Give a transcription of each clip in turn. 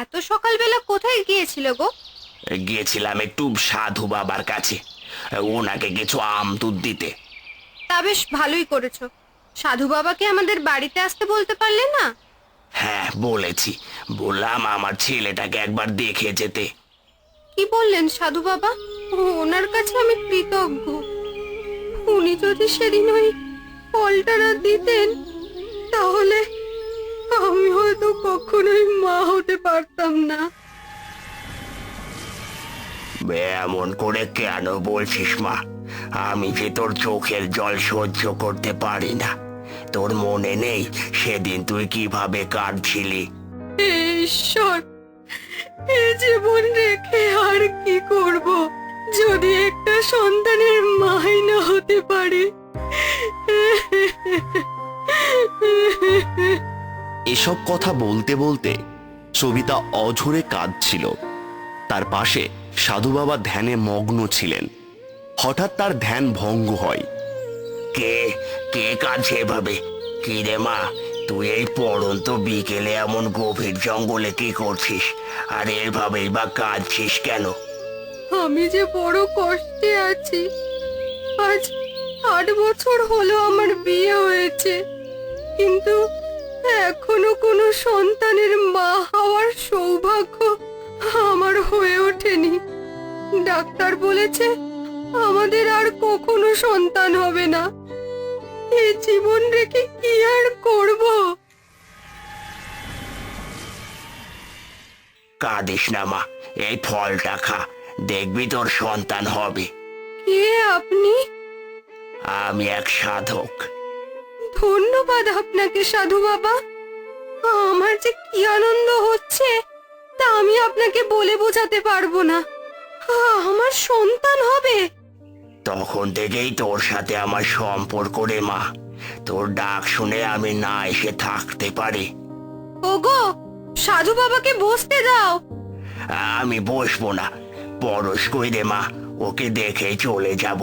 এত সকালবেলা কোথায় গিয়েছিলে গো? গিয়েছিলাম একটু সাধু বাবার কাছে, ওনাকে কিছু আম দুধ দিতে। তা বেশ ভালোই করেছো। সাধু বাবাকে আমাদের বাড়িতে আসতে বলতে পারলে না? হ্যাঁ বলেছি, বললাম আমার ছেলেটাকে একবার দেখে যেতে। কি বললেন সাধু বাবা? ওনার কাছে আমি কৃতজ্ঞ। উনি যদি সেদিন ওই ফলটা না দিতেন, তাহলে আমি হয়তো কখনোই মা হতে পারতাম না। এমন করে কেন বলছিস মা? আমি যে তোর চোখের জল সহ্য করতে পারি না। তোর মনে নেই সেদিন তুই কিভাবে কাঁদছিলি? হে ঈশ্বর, এ জীবন রেখে আর কি করব, যদি একটা সন্তানের মাই না হতে পারে। এসব কথা বলতে বলতে সবিতা অঝরে কাঁদছিল। তার পাশে সাধু বাবা ধ্যানে মগ্ন ছিলেন। হঠাৎ তার ধ্যান ভঙ্গ হয়। কে কে কাঁদছে এভাবে? কি রে মা, তুই এই পড়ন্ত বিকেলে এমন গভীর জঙ্গলে কি করছিস? আর এভাবেই বা কাঁদছিস কেন? আমি যে বড় কষ্টে আছি। আজ 8 বছর হলো আমার বিয়ে হয়েছে, কিন্তু এখনো কোনো সন্তানের মা হওয়ার সৌভাগ্য আমার হয়ে ওঠেনি। ডাক্তার বলেছে আমাদের আর কখনো সন্তান হবে না। এই জীবন রেখে কি আর করব? কাঁদিস না মা, এই ফলটা খা, দেখবি তোর সন্তান হবে। কে আপনি? আমি এক সাধক। ধন্যবাদ আপনাকে সাধু বাবা। আমার যে কি আনন্দ হচ্ছে তা আমি আপনাকে বলে বোঝাতে পারবো না। আমার সন্তান হবে। তখন থেকেই তোর সাথে আমার সম্পর্ক রে মা। তোর ডাক শুনে আমি না এসে থাকতে পারি। ওগো, সাধু বাবাকে বসতে দাও। আমি বসবো না, পরশ কই রে মা, ওকে দেখে চলে যাব।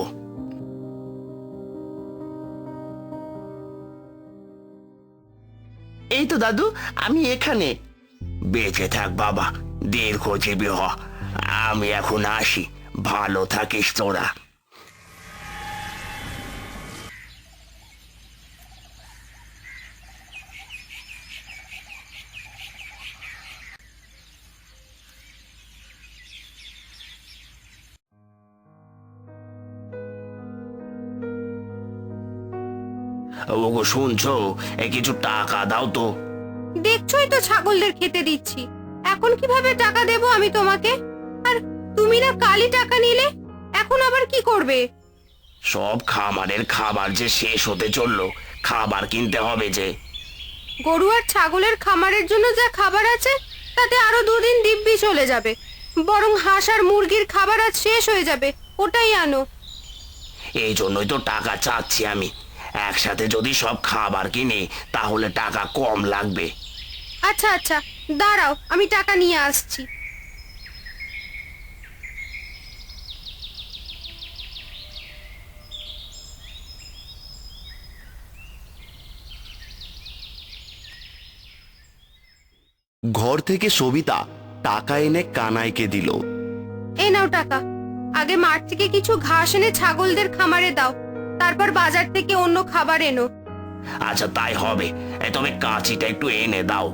এই তো দাদু, আমি এখানে। বেঁচে থাক বাবা, দীর্ঘজীবী হ। আমি এখন আসি, ভালো থাকিস তোরা। ওগো শুনছো, কিছু টাকা দাও তো। দেখছোই তো ছাগলদের খেতে দিচ্ছি, এখন কিভাবে টাকা দেব আমি তোমাকে? আর তুমি না কালই টাকা নিলে, এখন আবার কি করবে? সব খামারের খাবার যে শেষ হতে চললো, খাবার কিনতে হবে যে। গরু আর ছাগলের খামারের জন্য যা খাবার আছে তাতে আরো 2 দিন দিব্যি চলে যাবে। বরং হাঁস আর মুরগির খাবার আজ শেষ হয়ে যাবে, ওটাই আনো। এই জন্যই তো টাকা চাচ্ছি আমি। একসাথে যদি সব খাবার কিনি তাহলে টাকা কম লাগবে। আচ্ছা আচ্ছা, দাঁড়াও, আমি টাকা নিয়ে আসছি। ঘর থেকে সবিতা টাকা এনে কানাইকে দিল। এই নাও টাকা। আগে মাঠ থেকে কিছু ঘাস এনে ছাগলদের খামারে দাও, তারপর বাজার থেকে অন্য খাবার এনো। আচ্ছা তাই হবে, তবে কাঁচিটা একটু এনে দাও।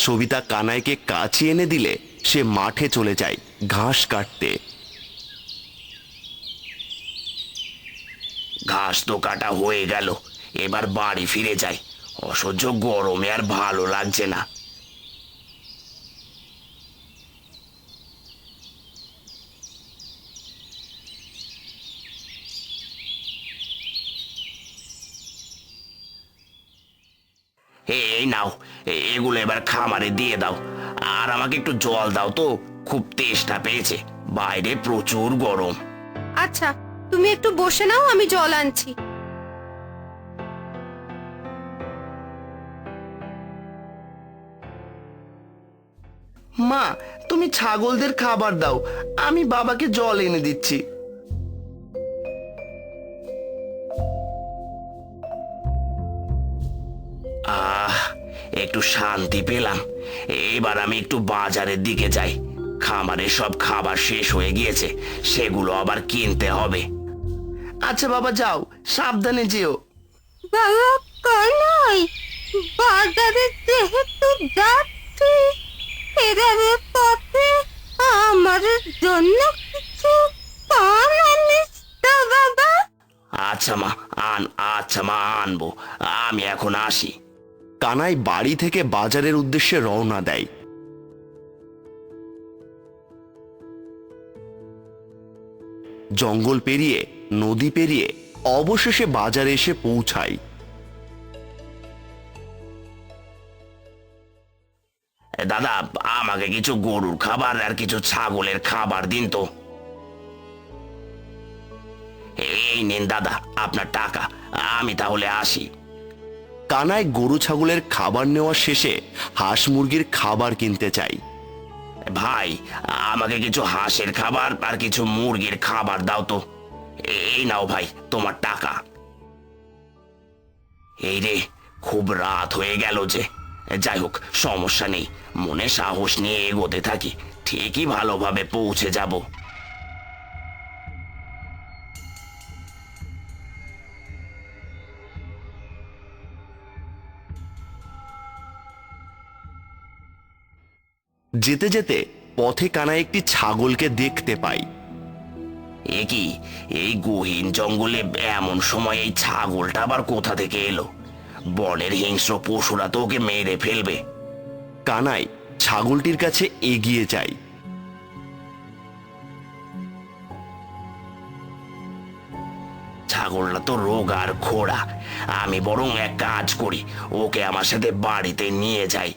সবিতা কানাইকে কাঁচি এনে দিলে সে মাঠে চলে যায় ঘাস কাটতে। ঘাস তো কাটা হয়ে গেল, এবার বাড়ি ফিরে যাই। অসহ্য গরমে আর ভালো লাগছে না। এই নাও, এগুলো এবার খামারে দিয়ে দাও। আর আমাকে একটু জল দাও তো, খুব তেষ্টা পেয়েছে, বাইরে প্রচুর গরম। আচ্ছা, তুমি একটু বসে নাও, আমি জল আনছি। মা, তুমি ছাগলদের খাবার দাও, আমি বাবাকে জল এনে দিচ্ছি। একটু শান্তি পেলাম। এবার আমি একটু বাজারের দিকে যাই। খামারে সব খাবার শেষ হয়ে গিয়েছে, সেগুলো আবার কিনতে হবে। আচ্ছা বাবা, যাও, সাবধানে যেও। বাবা কানাই, বাজারে যেহেতু যাচ্ছি, ফেরার পথে আমার জন্য কিছু পান আনিস তো বাবা। আচ্ছা মা, আচ্ছা মা, আনবো। আমি এখন আসি। কানাই বাড়ি থেকে বাজারের উদ্দেশ্যে রওনা দেয়। জঙ্গল পেরিয়ে, নদী পেরিয়ে অবশেষে বাজারে এসে পৌঁছায়। দাদা, আমাকে কিছু গরুর খাবার আর কিছু ছাগলের খাবার দিন তো। এই নিন দাদা আপনার টাকা, আমি তাহলে আসি। কানাই গরু ছাগলের খাবার নেওয়া শেষে হাঁস মুরগির খাবার কিনতে চাই। ভাই, আমাকে কিছু হাঁসের খাবার আর কিছু মুরগির খাবার দাও তো। এই নাও ভাই তোমার টাকা। এই রে, খুব রাত হয়ে গেল যে। যাই হোক, সমস্যা নেই, মনে সাহস নিয়ে এগোতে থাকি, ঠিকই ভালোভাবে পৌঁছে যাব। যেতে যেতে পথে কানাই একটি ছাগলকে দেখতে পাই। এ কি, এই গহীন জঙ্গলে এমন সময় এই ছাগলটা আবার কোথা থেকে এলো? বনের হিংস্র পশুরা তো ওকে মেরে ফেলবে। কানাই ছাগলটির কাছে এগিয়ে যায়। ছাগলটা তো রোগ আর খোড়া। আমি বরং এক কাজ করি, ওকে আমার সাথে বাড়িতে নিয়ে যাই।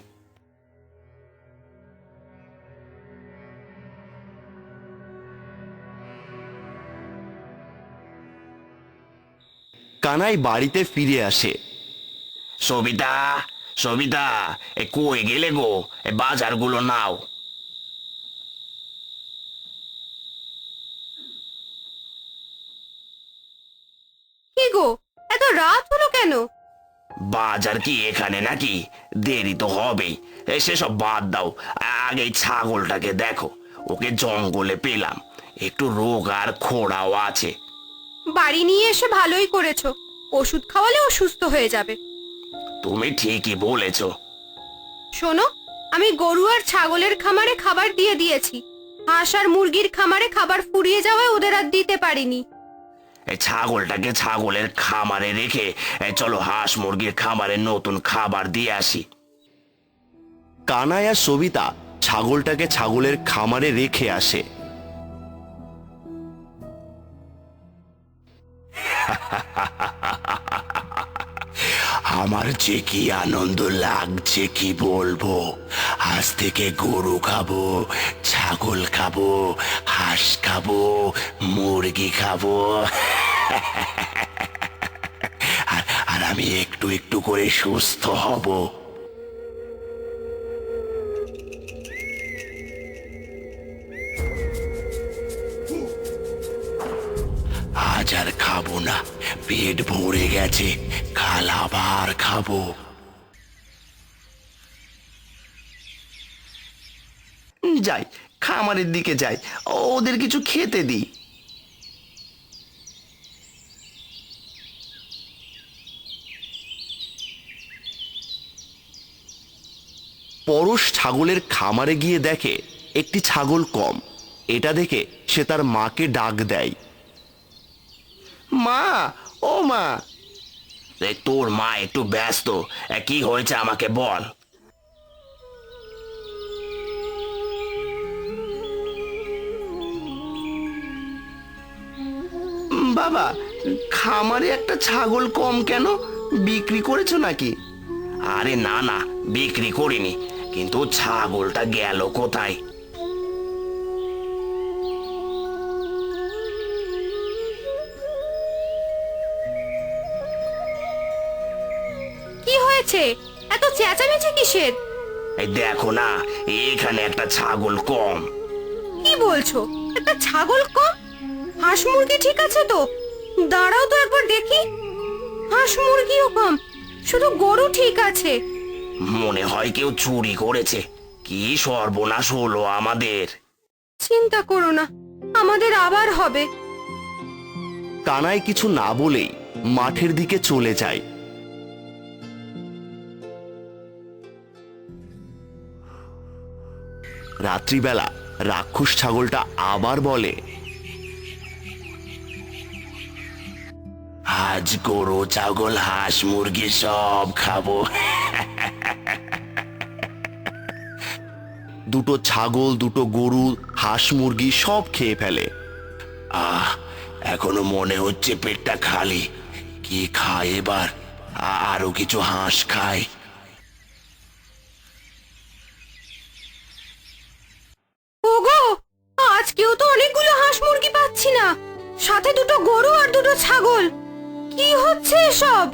কানাই বাড়িতে ফিরে আসে। সবিতা, সবিতা, এ কই গেলে গো? এ বাজারগুলো নাও। কি গো, এত রাত হলো কেন? বাজার কি এখানে নাকি? দেরি তো হবেই। সেসব বাদ দাও, আগে এই ছাগলটাকে দেখো। ওকে জঙ্গলে পেলাম, একটু রোগ আর খোড়াও আছে। বাড়ি নিয়ে এসে ভালোই করেছো, ওষুধ খাওয়ালে ও সুস্থ হয়ে যাবে। তুমি ঠিকই বলেছো। শোনো, আমি গরু আর ছাগলের খামারে খাবার দিয়ে দিয়েছি। হাঁস আর মুরগির খামারে খাবার ফুরিয়ে যাওয়ায় ওদের আর দিতে পারিনি। এই ছাগলটাকে ছাগলের খামারে রেখে চলো হাঁস মুরগির খামারে নতুন খাবার দিয়ে আসি। কানাই আর সবিতা ছাগলটাকে ছাগলের খামারে রেখে আসে। আমার যে কি আনন্দ লাগছে কি বলবো। আজ থেকে গরু খাবো, ছাগল খাবো, হাঁস খাবো, মুরগি খাবো। আর আমি একটু একটু করে সুস্থ হব। আজ আর খাবো না, পেট ভরে গেছে, কাল আবার খাবো। যাই, খামারের দিকে যাই, ওদের কিছু খেতে দিই। পরশ ছাগলের খামারে গিয়ে দেখে একটি ছাগল কম। এটা দেখে সে তার মাকে ডাক দেয়। মা, ও মা। তোর মা একটু ব্যস্ত, কি হয়েছে আমাকে বল। বাবা, খামারে একটা ছাগল কম কেন? বিক্রি করেছো নাকি? আরে না না, বিক্রি করিনি, কিন্তু ছাগলটা গেল কোথায়? কি হয়েছে, এত চেঁচামেচি কিসের? এই দেখো না, এখানে একটা ছাগল কম। কি বলছো, একটা ছাগল কম? হাঁস মুরগি ঠিক আছে তো? দাঁড়াও তো একবার দেখি। হাঁস মুরগিও কম, শুধু গরু ঠিক আছে। মনে হয় কেউ চুরি করেছে। কি সর্বনাশ হলো আমাদের। চিন্তা করো না, আমাদের আবার হবে। কানাই কিছু না বলেই মাঠের দিকে চলে যায়। রাত্রিবেলা রাক্ষস ছাগলটা আবার বলে, আজ গরু ছাগল হাঁস মুরগি সব খাবো। দুটো ছাগল, দুটো গরু, হাঁস মুরগি সব খেয়ে ফেলে। এখনো মনে হচ্ছে পেটটা খালি। কি খায় এবার? আরো কিছু হাঁস খায়। ওগো, আজকেও তো অনেকগুলো হাঁস মুরগি পাচ্ছি না, সাথে দুটো গরু আর দুটো ছাগল। কি হচ্ছে এসব?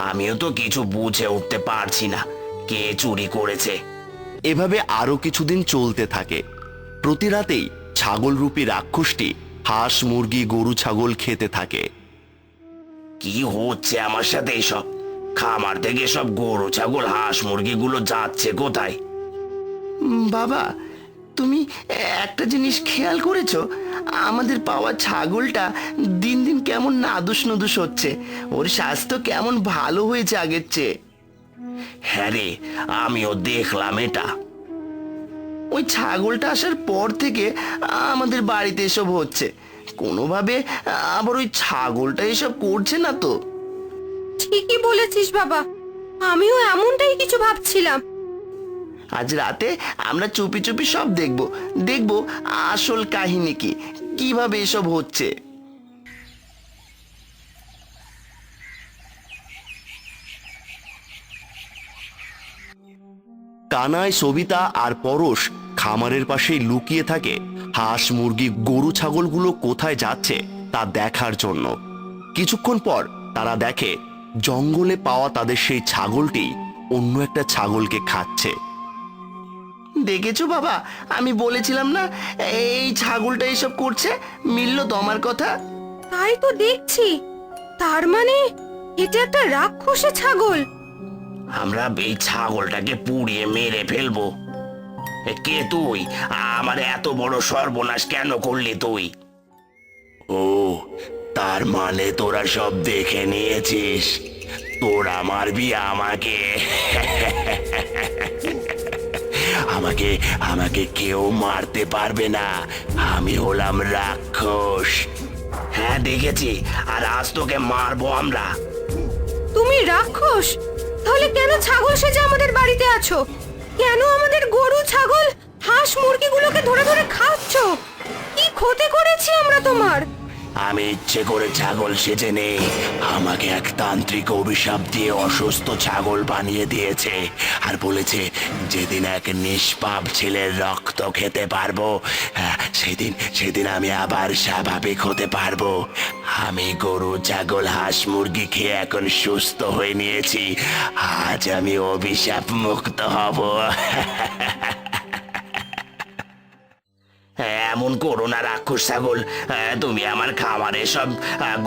আমিও তো কিছু বুঝে উঠতে পারছি না কে চুরি করেছে। এভাবে আরো কিছুদিন চলতে থাকে। প্রতি রাতেই ছাগলরূপী রাক্ষসটি হাঁস মুরগি গরু ছাগল খেতে থাকে। কি হচ্ছে আমার সাথে এসব? খামার থেকে সব গরু ছাগল হাঁস মুরগিগুলো যাচ্ছে কোথায়? বাবা, তুমি একটা জিনিস খেয়াল করেছো? আমাদের পাওয়া ছাগলটা দিন দিন কেমন নাদুস নুদুস হচ্ছে। ওর স্বাস্থ্য কেমন ভালো হয়েছে আগের চেয়ে। হ্যাঁ রে, আমিও দেখলাম এটা। ওই ছাগলটা আসার পর থেকে আমাদের বাড়িতে এসব হচ্ছে। কোনোভাবে আবার ওই ছাগলটা এসব করছে না তো? ঠিকই বলেছিস বাবা, আমিও এমনটাই কিছু ভাবছিলাম। আজ রাতে আমরা চুপি চুপি সব দেখবো আসল কাহিনী কি, কিভাবে এসব হচ্ছে। কানাই, সবিতা আর পরশ খামারের পাশেই লুকিয়ে থাকে হাঁস মুরগি গরু ছাগলগুলো কোথায় যাচ্ছে তা দেখার জন্য। কিছুক্ষণ পর তারা দেখে জঙ্গলে পাওয়া তাদের সেই ছাগলটি অন্য একটা ছাগলকে খাচ্ছে। দেখেছো বাবা, আমি বলেছিলাম না এই ছাগলটা এসব করছে। মিলল তো আমার কথা? তাই তো দেখছি, তার মানে এটা একটা রাক্ষসে ছাগল। আমরা এই ছাগলটাকে পুড়িয়ে মেরে ফেলবো। কে তুই? আমার এত বড় সর্বনাশ কেন করলি তুই? ও, তার মানে তোরা সব দেখে নিয়েছিস। তোরা মারবি আমাকে? আমাকে আমাকে কেউ মারতে পারবে না। আমি হলাম রাক্ষস। হ্যাঁ দেখেছি, আর আজ তোকে মারবো আমরা। তুমি রাক্ষস? তাহলে কেন ছাগল সেজে আমাদের বাড়িতে আছো? কেন আমাদের গরু ছাগল হাঁস মুরগিগুলোকে ধরে ধরে খাচ্ছ? কি ক্ষতি করেছি আমরা তোমার? আমি ইচ্ছে করে ছাগল সেজে নেই। আমাকে এক তান্ত্রিক অভিশাপ দিয়ে অসুস্থ ছাগল বানিয়ে দিয়েছে, আর বলেছে যেদিন এক নিষ্পাপ ছেলের রক্ত খেতে পারবো, সেদিন আমি আবার স্বাভাবিক হতে পারবো। আমি গরু ছাগল হাঁস মুরগি খেয়ে এখন সুস্থ হয়ে নিয়েছি। আজ আমি অভিশাপ মুক্ত হব। এমন করো না রাক্ষস ছাগল। তুমি আমার খামারে সব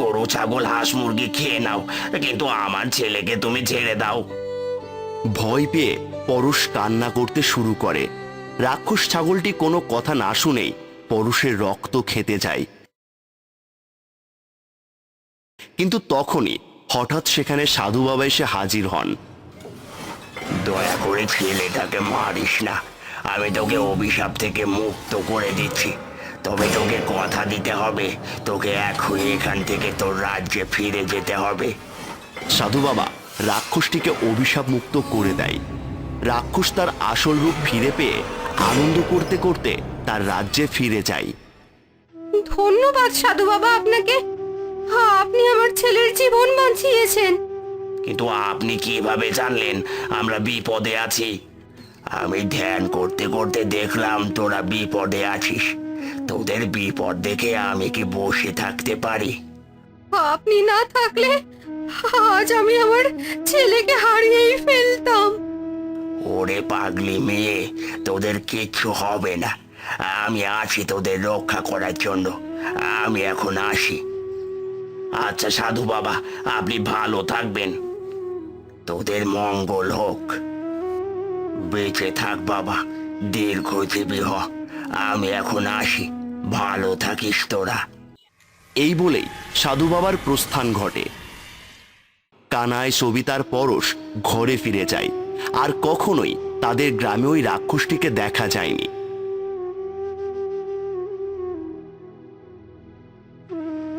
গরু ছাগল হাঁস মুরগি খেয়ে নাও, কিন্তু আমার ছেলেকে তুমি ছেড়ে দাও। ভয় পেয়ে পরশ কান্না করতে শুরু করে। রাক্ষস ছাগলটি কোনো কথা না শুনেই পরশের রক্ত খেতে যায়। কিন্তু তখনই হঠাৎ সেখানে সাধু বাবা এসে হাজির হন। দয়া করে ছেলেটাকে মারিস না। আমি তোকে অভিশাপ থেকে মুক্ত করে দিচ্ছি, তবে তোকে কথা দিতে হবে তোকে এখনই এখান থেকে তোর রাজ্যে ফিরে যেতে হবে। সাধু বাবা রাক্ষসটিকে অভিশাপ মুক্ত করে দেয়। রাক্ষস তার আসল রূপ ফিরে পেয়ে আনন্দ করতে করতে তার রাজ্যে ফিরে যায়। ধন্যবাদ সাধু বাবা আপনাকে, আপনি আমার ছেলের জীবন বাঁচিয়েছেন। কিন্তু আপনি কিভাবে জানলেন আমরা বিপদে আছি? আমি ধ্যান করতে করতে দেখলাম তোরা বিপদে আছিস। তোদের বিপদ দেখে আমি কি বসে থাকতে পারি? আপনি না থাকলে আজ আমি আমার ছেলেকে হারিয়েই ফেলতাম। ওরে পাগলি মেয়ে, তোদের কিচ্ছু হবে না। আমি আছি তোদের রক্ষা করার জন্য। আমি এখন আসি। আচ্ছা সাধু বাবা, আপনি ভালো থাকবেন। তোদের মঙ্গল হোক। বেঁচে থাক বাবা, দীর্ঘজীবী হ। আমি এখন আসি, ভালো থাকিস তোরা। এই বলেই সাধু বাবার প্রস্থান ঘটে। কানাই, সবিতার পরশ ঘরে ফিরে যায়। আর কখনোই তাদের গ্রামে ওই রাক্ষসটিকে দেখা যায়নি।